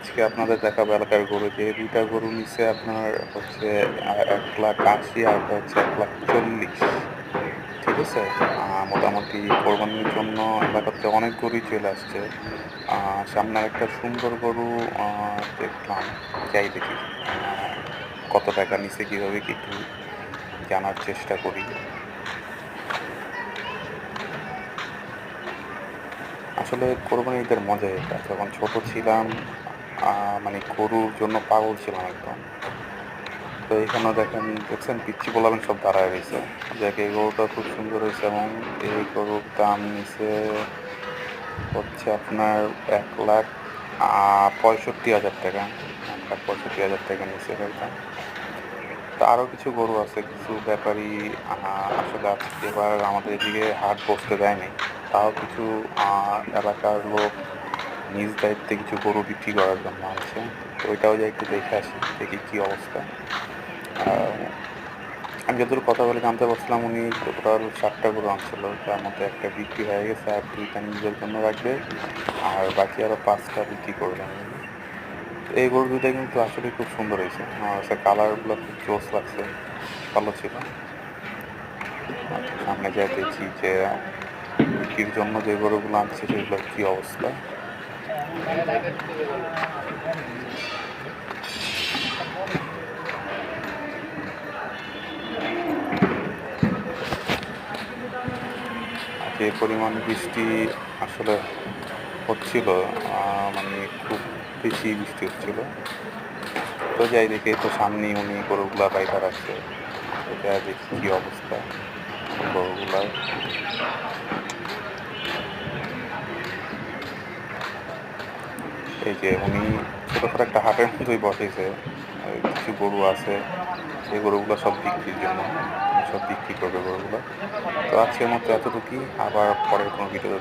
আজকে আপনাদের দেখাবো এলাকার গরু, যে ২ টা গরু নিছে আপনার হচ্ছে ১,৮০,০০০, আরেকটা হচ্ছে ১,৪০,০০০। ঠিক আছে? মোটামুটি কোরবানির জন্য এলাকাতে অনেক গরুই চলে আসছে। সামনে আরেকটা সুন্দর গরু আ দেখলাম। যাই দেখি আ কত টাকা নিছে, কিভাবে কি একটু জানার চেষ্টা করি। আসলে কোরবানি ঈদের মজাই এটা। যখন ছোট ছিলাম আ মানে গরুর জন্য পাগল ছিলাম একদম। তো এখানেও দেখছেন পিচ্চি পোলাপান সব দাঁড়ায় রইছে। যাক এই গরুটা খুব সুন্দর হইছে এবং এই গরুর দাম নিছে হচ্ছে আপনার ৳১,৬৫,০০০। ৳১,৬৫,০০০ নিছে এটার দাম। তো আরো কিছু গরু আছে। কিছু ব্যাপারী আ আসলে আজকে এবার আমাদের এদিকে হাট বসতে দেয় নাই। তাও কিছু আ এলাকার লোক নিজ দায়িত্বে কিছু গরু বিক্রি করার জন্য আনছে। তো ওইটাও যাই একটু দেখে আসি, দেখি কি অবস্থা। আ আমি যতদূর কথা বলে জানতে পারছিলাম উনি টোটাল ৭ টা গরু আনছিল। তার মধ্যে ১ টা বিক্রি হয়ে গেছে আর ২ টা নিজের জন্য রাখবে। আর বাকি আরো ৫ টা বিক্রি করবেন উনি। তো এই গরু ২ টা কিন্তু আসলেই খুব সুন্দর হইছে। আমার কাছে কালারগুলা খুব জোস লাগছে। ভালো ছিল। সামনে যেয়ে দেখি যে বিক্রির জন্য যে গরুগুলো আনছে সেগুলোর কি অবস্থা। যে পরিমাণ বৃষ্টি আসলে হচ্ছিল, মানে খুব বেশি বৃষ্টি হচ্ছিল। তো যাই দেখি তো সামনেই উনি গরুগুলা বাইন্ধা রাখছে। তো যাই দেখি কি অবস্থা গরুগুলার। এই যে উনি ছোটখাটো একটা হাটের মতোই বসাইছে। কিছু গরু আছে। সেই গরুগুলা সব বিক্রির জন্য। উনি সব বিক্রি করবে গরুগুলা। তো আজকের মতো এতটুকুই। আবার পরের কোনো ভিডিওতে